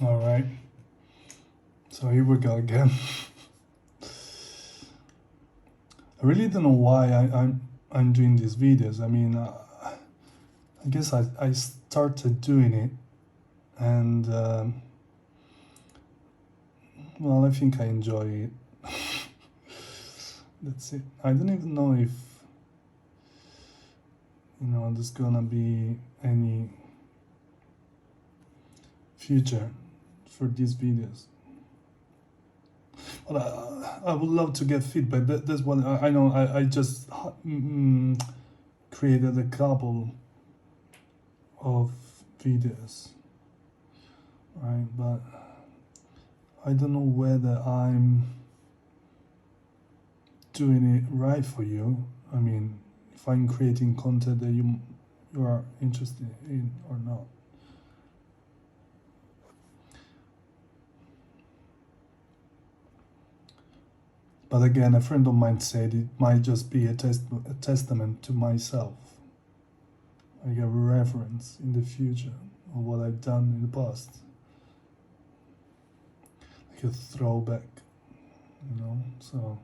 All right. So here we go again. I really don't know why I'm doing these videos. I mean, I guess I started doing it, and well, I think I enjoy it. That's it. I don't even know if there's gonna be any future for these videos. But I would love to get feedback. That's what I know. I just created a couple of videos, right? But I don't know whether I'm doing it right for you. I mean, if I'm creating content that you are interested in or not. But again, a friend of mine said it might just be a testament to myself. Like a reference in the future of what I've done in the past. Like a throwback, So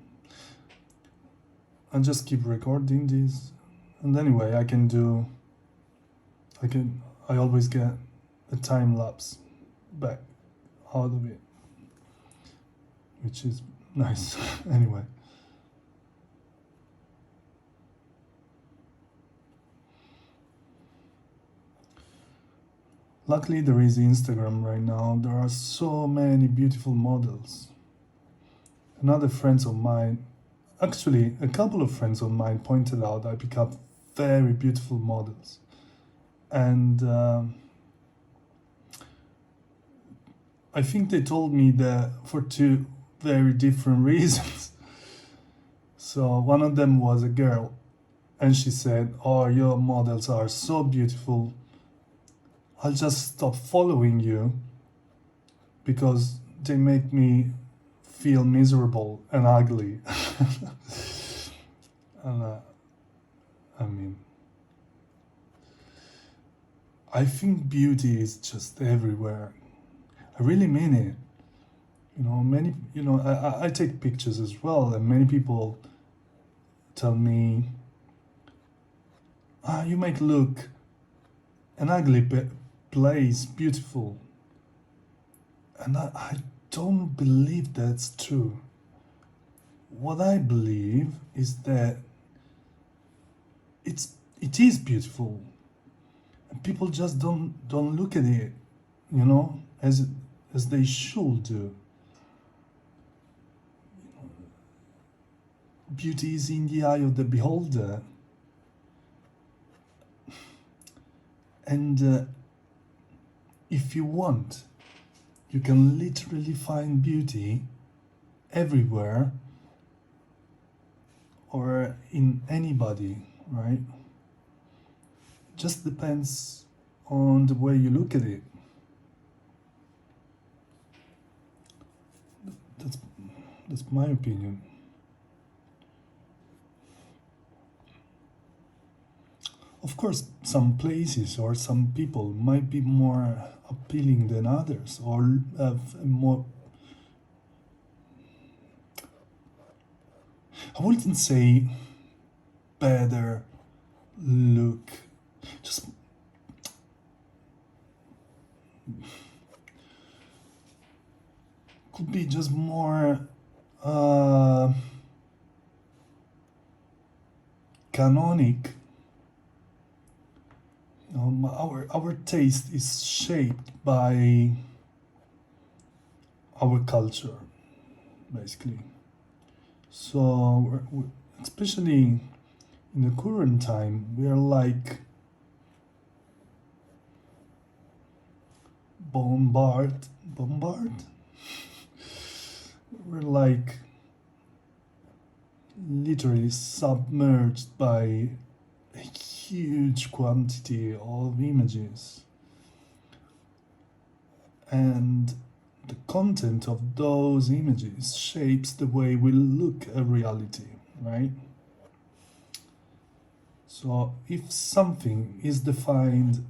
I just keep recording these. And anyway, I always get a time lapse back out of it, which is nice. Anyway. Luckily, there is Instagram right now. There are so many beautiful models. Another friends of mine, actually, a couple of friends of mine pointed out I pick up very beautiful models. And I think they told me that for two very different reasons. So one of them was a girl, and she said, "Oh, your models are so beautiful. I'll just stop following you because they make me feel miserable and ugly." And I mean, I think beauty is just everywhere. I really mean it. I take pictures as well, and many people tell me, you make look an ugly place beautiful. And I don't believe that's true. What I believe is that it is beautiful, and people just don't look at it, as they should do. Beauty is in the eye of the beholder, and if you want, you can literally find beauty everywhere or in anybody, right? Just depends on the way you look at it. That's that's my opinion. Of course, some places or some people might be more appealing than others, or have more. I wouldn't say better look, just could be just more canonic. Our taste is shaped by our culture, basically. So, especially in the current time, we are like bombard. We're like literally submerged by a huge quantity of images, and the content of those images shapes the way we look at reality, right? So if something is defined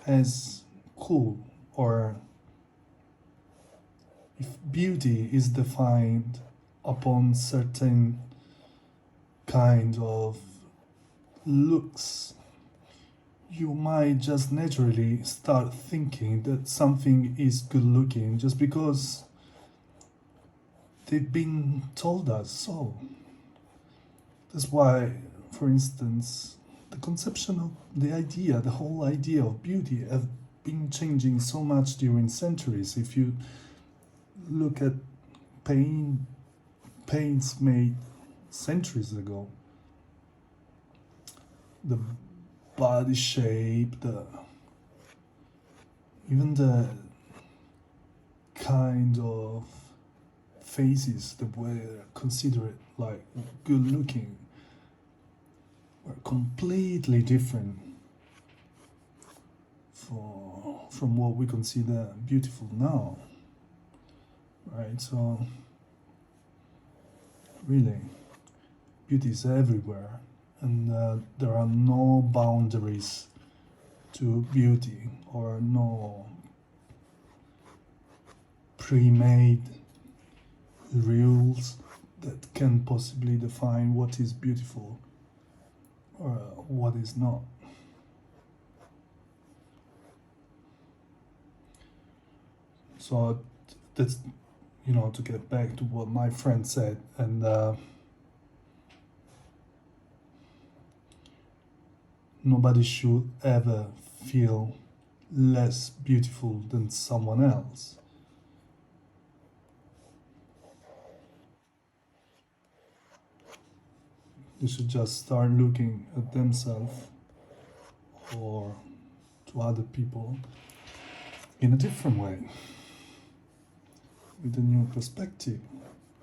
as cool or if beauty is defined upon certain kind of looks, you might just naturally start thinking that something is good looking just because they've been told us so. That's why, for instance, the conception of the whole idea of beauty have been changing so much during centuries. If you look at paints made centuries ago, the body shape, even the kind of faces that were considered like good looking were completely different from what we consider beautiful now, right? So really, beauty is everywhere, and there are no boundaries to beauty, or no pre-made rules that can possibly define what is beautiful or what is not. So that's, to get back to what my friend said, and nobody should ever feel less beautiful than someone else. They should just start looking at themselves or to other people in a different way, with a new perspective,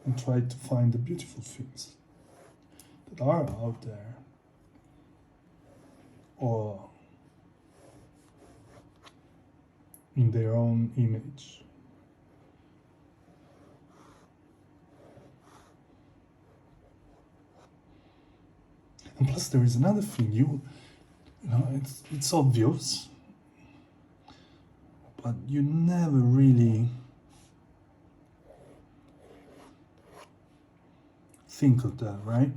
and try to find the beautiful things that are out there, or in their own image. And plus, there is another thing. It's obvious, but you never really think of that, right?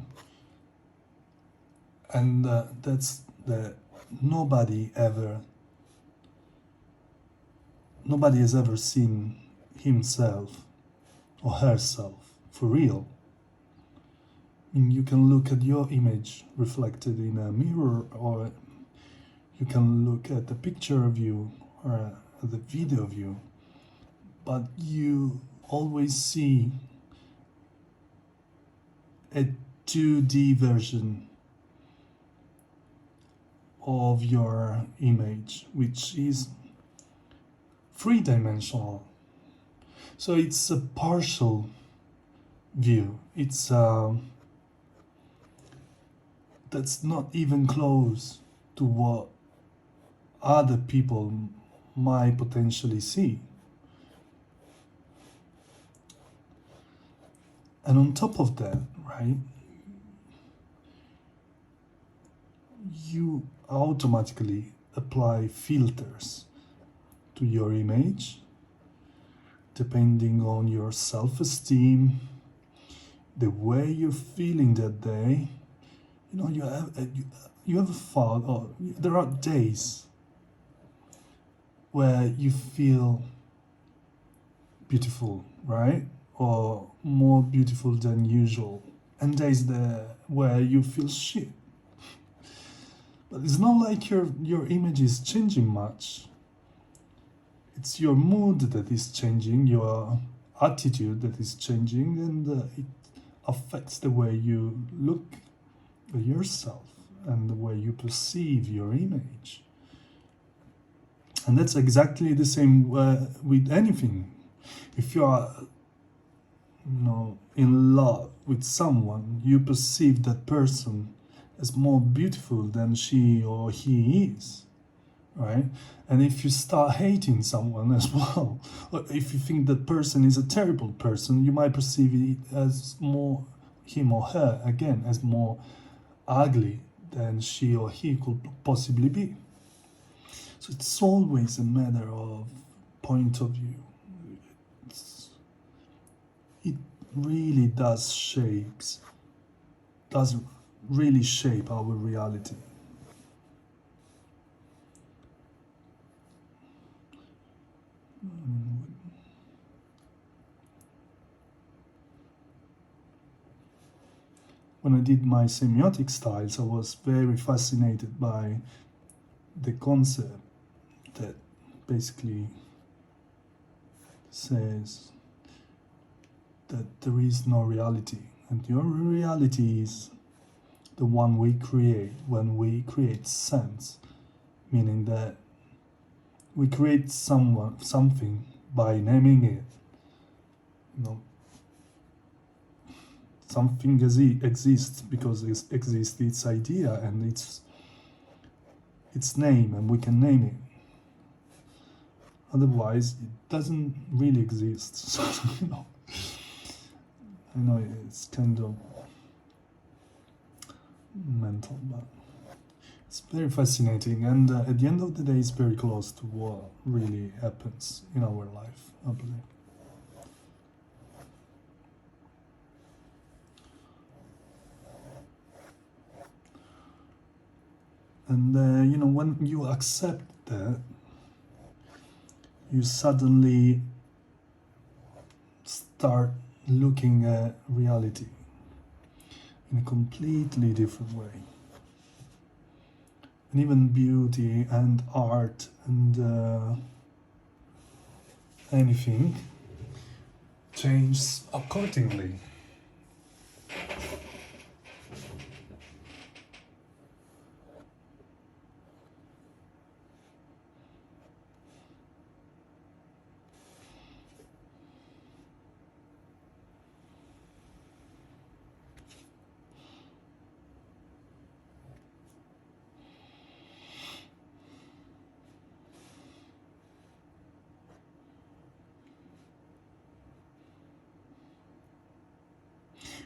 And that's that nobody has ever seen himself or herself for real. I mean, you can look at your image reflected in a mirror, or you can look at the picture of you or the video of you, but you always see a 2D version of your image, which is three-dimensional. So it's a partial view. It's that's not even close to what other people might potentially see. And on top of that, right, you automatically apply filters to your image depending on your self-esteem, the way you're feeling that day. You have a thought, or there are days where you feel beautiful, right? Or more beautiful than usual. And days where you feel shit. But it's not like your image is changing much. It's your mood that is changing, your attitude that is changing, and it affects the way you look at yourself and the way you perceive your image. And that's exactly the same with anything. If you are in love with someone, you perceive that person as more beautiful than she or he is, right? And if you start hating someone as well, or if you think that person is a terrible person, you might perceive it as more, him or her, again, as more ugly than she or he could possibly be. So it's always a matter of point of view. it really does really shape our reality. When I did my semiotic styles, I was very fascinated by the concept that basically says that there is no reality, and your reality is the one we create when we create sense, meaning that we create something by naming it. You know, something exists because it exists its idea and its name, and we can name it. Otherwise, it doesn't really exist. So, I know it's kind of mental, but it's very fascinating, and at the end of the day, it's very close to what really happens in our life, I believe. And when you accept that, you suddenly start looking at reality in a completely different way. And even beauty and art and anything changes accordingly.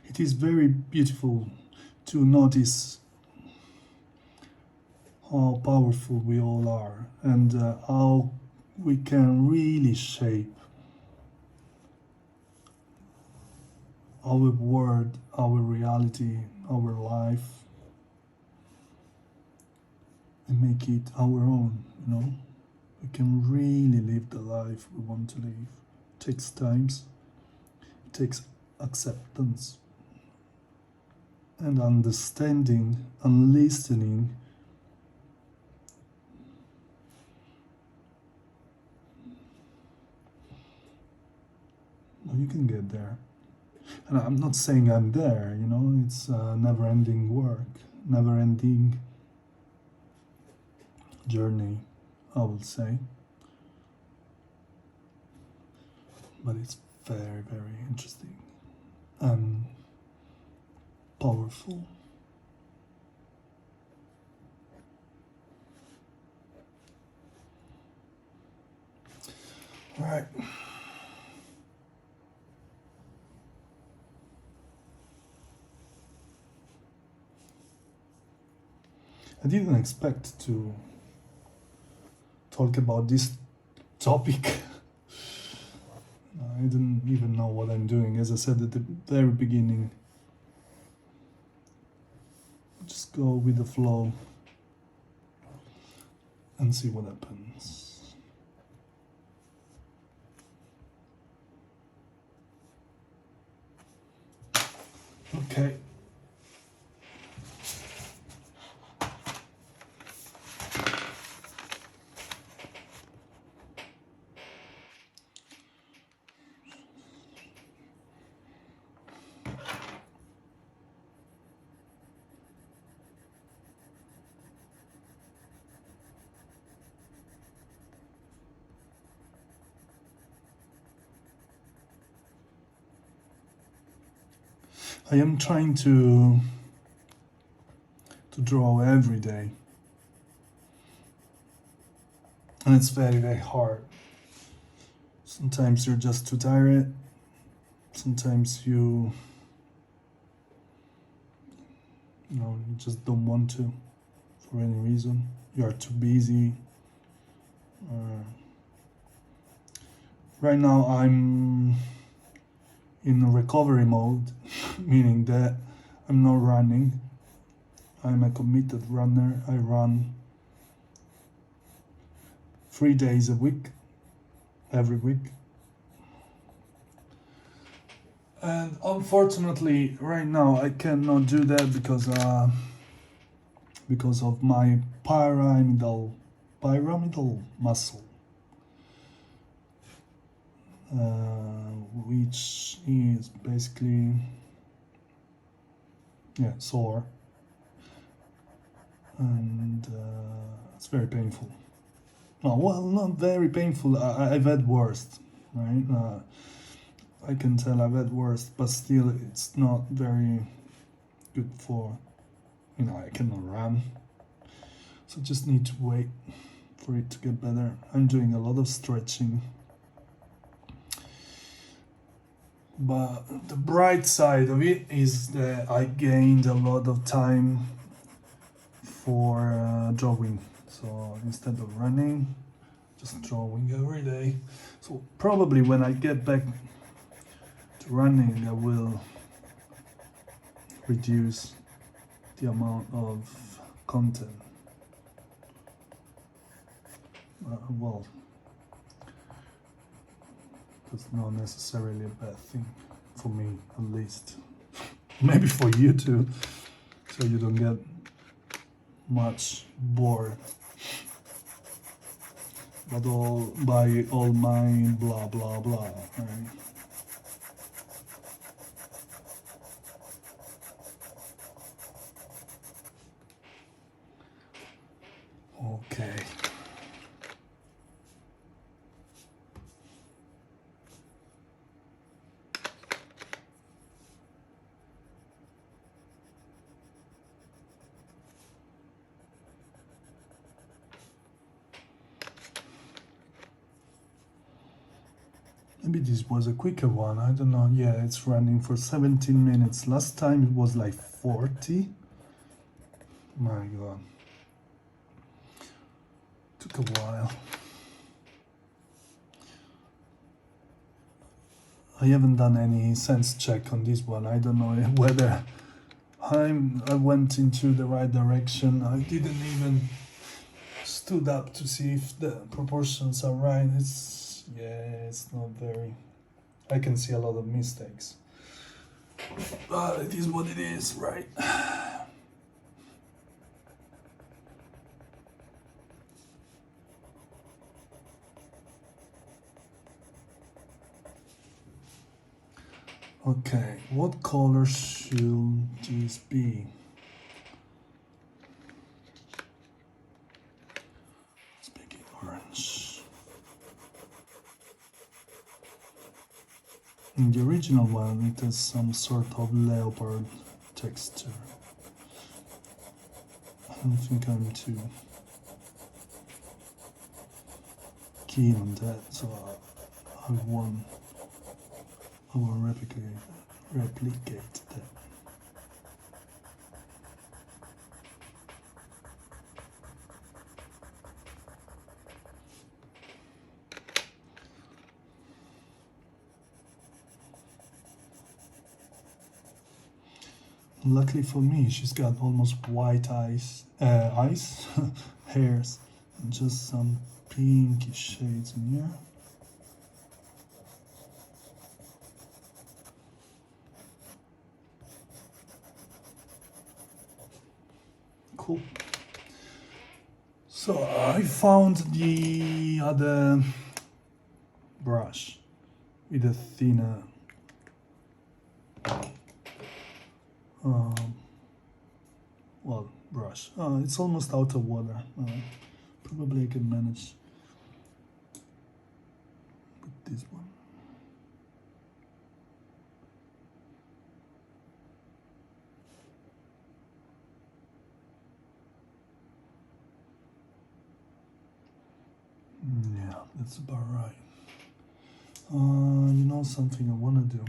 It is very beautiful to notice how powerful we all are, and how we can really shape our world, our reality, our life, and make it our own. We can really live the life we want to live. It takes times, it takes acceptance and understanding and listening. Well, you can get there. And I'm not saying I'm there, it's a never ending work, never ending journey, I will say. But it's very, very interesting and powerful. All right. I didn't expect to talk about this topic. I didn't even know what I'm doing. As I said at the very beginning, just go with the flow and see what happens. Okay. I am trying to draw every day, and it's very, very hard. Sometimes you're just too tired. Sometimes you just don't want to for any reason. You are too busy. Right now I'm in recovery mode, meaning that I'm not running. I'm a committed runner. I run 3 days a week, every week. And unfortunately, right now I cannot do that because of my pyramidal muscle, which is basically sore, and it's very painful. No, well, not very painful. I've had worse, right? I can tell I've had worse, but still, it's not very good for, I cannot run. So just need to wait for it to get better. I'm doing a lot of stretching. But the bright side of it is that I gained a lot of time for drawing. So instead of running, just drawing every day. So probably when I get back to running, I will reduce the amount of content. Well, that's not necessarily a bad thing for me, at least. Maybe for you too, so you don't get much bored but all my blah blah blah, right? Okay. Maybe this was a quicker one, I don't know. Yeah, it's running for 17 minutes. Last time it was like 40. My god. Took a while. I haven't done any sense check on this one. I don't know whether I went into the right direction. I didn't even stood up to see if the proportions are right. It's not very. I can see a lot of mistakes. But it is what it is, right? Okay, what color should this be? Let's make it orange. In the original one, it has some sort of leopard texture. I don't think I'm too keen on that, so I won't replicate that. Luckily for me, she's got almost white eyes, hairs, and just some pinky shades in here. Cool. So I found the other brush with a thinner brush. It's almost out of water. Probably I can manage with this one. Yeah, that's about right. You know something I want to do?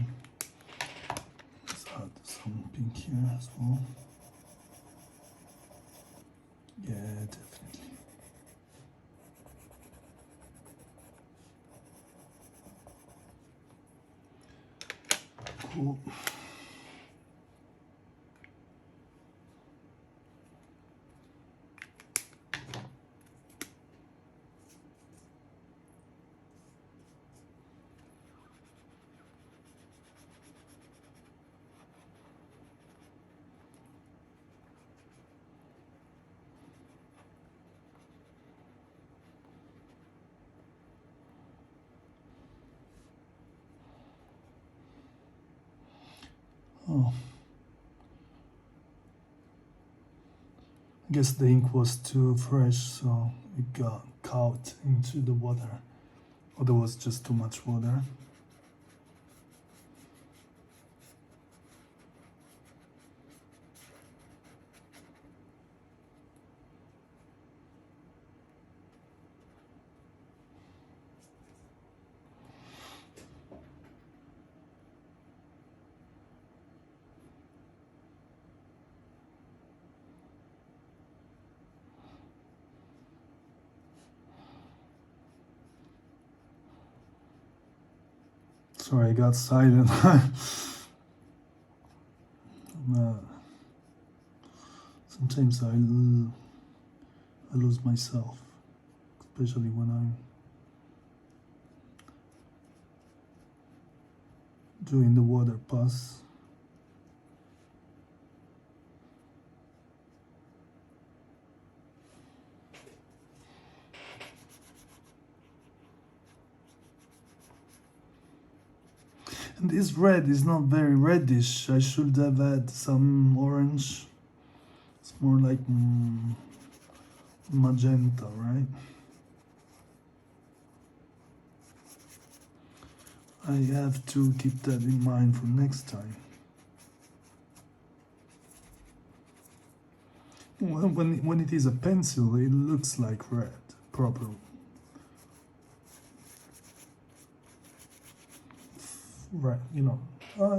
Let's add some pink here as well. Yeah, definitely. Cool. Oh. I guess the ink was too fresh, so it got caught into the water. Or there was just too much water. Sorry, I got silent. Sometimes I lose myself, especially when I'm doing the water pass. And this red is not very reddish. I should have had some orange. It's more like magenta, right? I have to keep that in mind for next time. When it is a pencil, it looks like red, proper. Right, you know.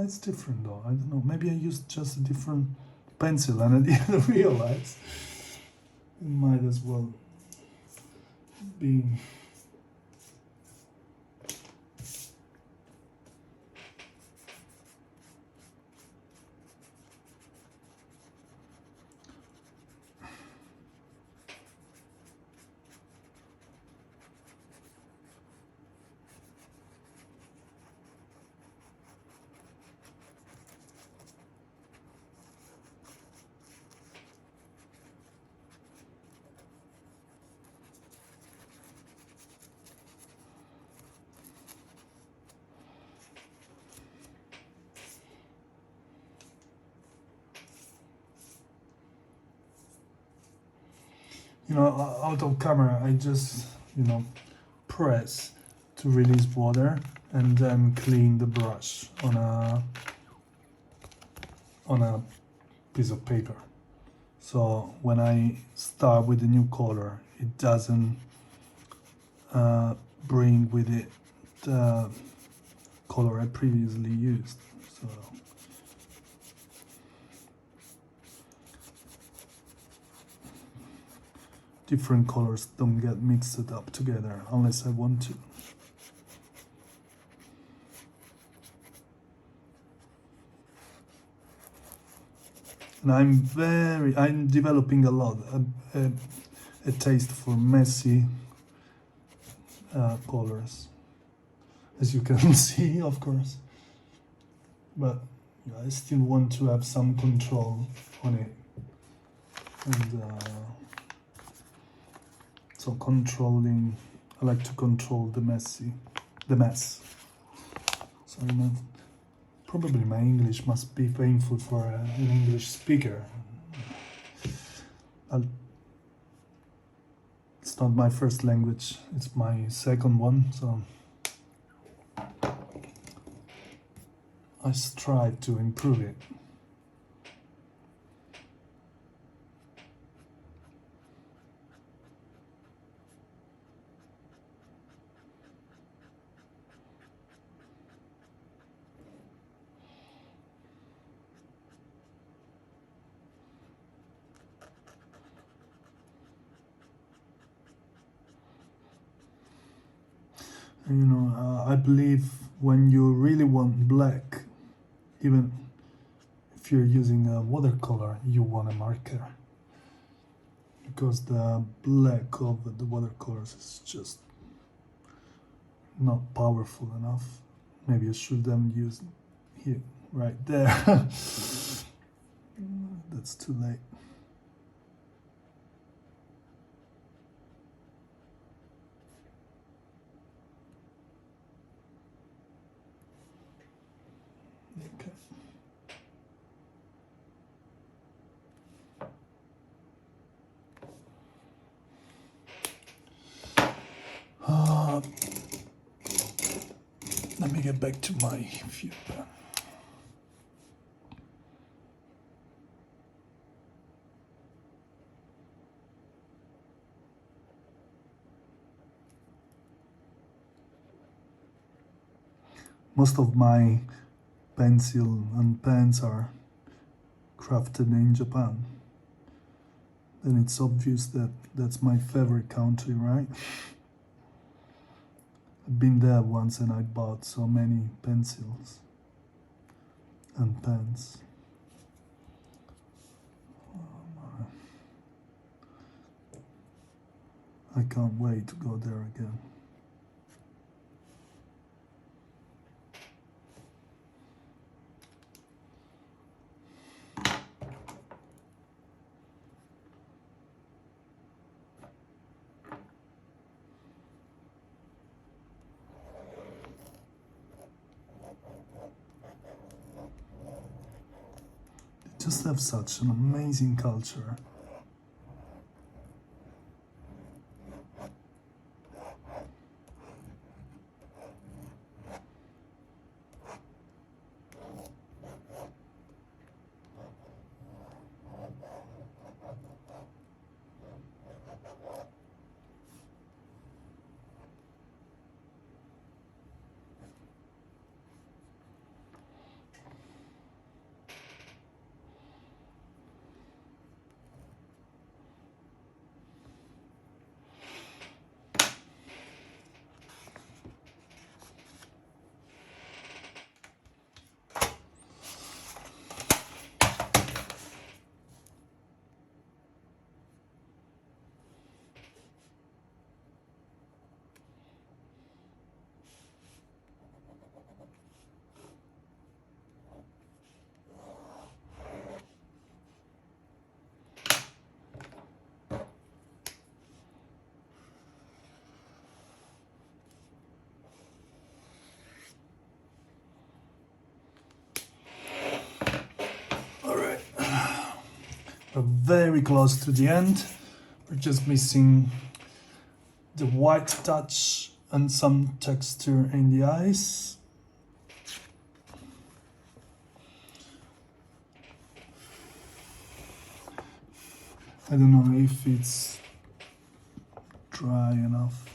It's different though. I don't know. Maybe I used just a different pencil and I didn't realize. It might as well be. You know, out of camera, I just, press to release water and then clean the brush on a piece of paper. So when I start with a new color, it doesn't bring with it the color I previously used. So different colors don't get mixed up together unless I want to. And I'm developing a lot, a taste for messy colors, as you can see, of course. But I still want to have some control on it. And so I like to control the mess. So probably my English must be painful for an English speaker. It's not my first language, it's my second one, so I strive to improve it. I believe when you really want black, Even if you're using a watercolor, you want a marker, because the black of the watercolors is just not powerful enough. Maybe I should have used here, right there. That's too late. Okay. Let me get back to my view. Most of my pencil and pens are crafted in Japan. Then it's obvious that that's my favorite country, right? I've been there once and I bought so many pencils and pens. I can't wait to go there again. They just have such an amazing culture. We're very close to the end. We're just missing the white touch and some texture in the eyes. I don't know if it's dry enough.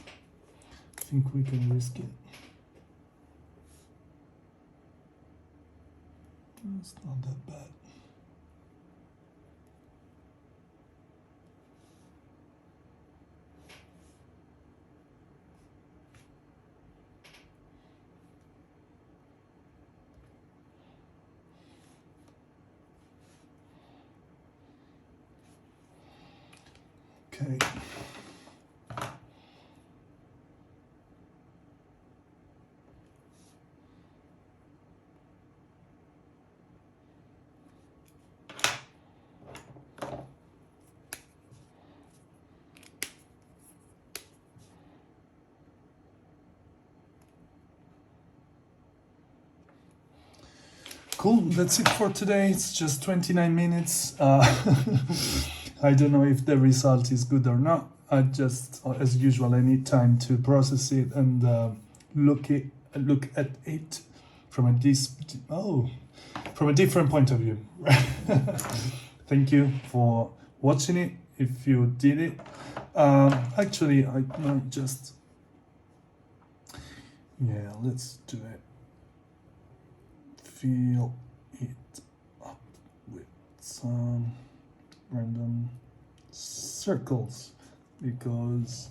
I think we can risk it. It's not that bad. Okay. Cool, that's it for today. It's just 29 minutes. I don't know if the result is good or not. I just, as usual, I need time to process it and look at it from a different point of view. Thank you for watching it. If you did it, actually, I might just, yeah, let's do it. Fill it up with some random circles, because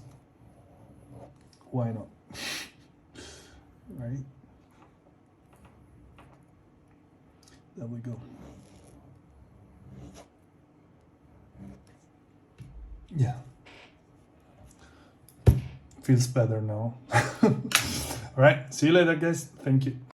why not? Right? There we go. Yeah. Feels better now. All right. See you later, guys. Thank you.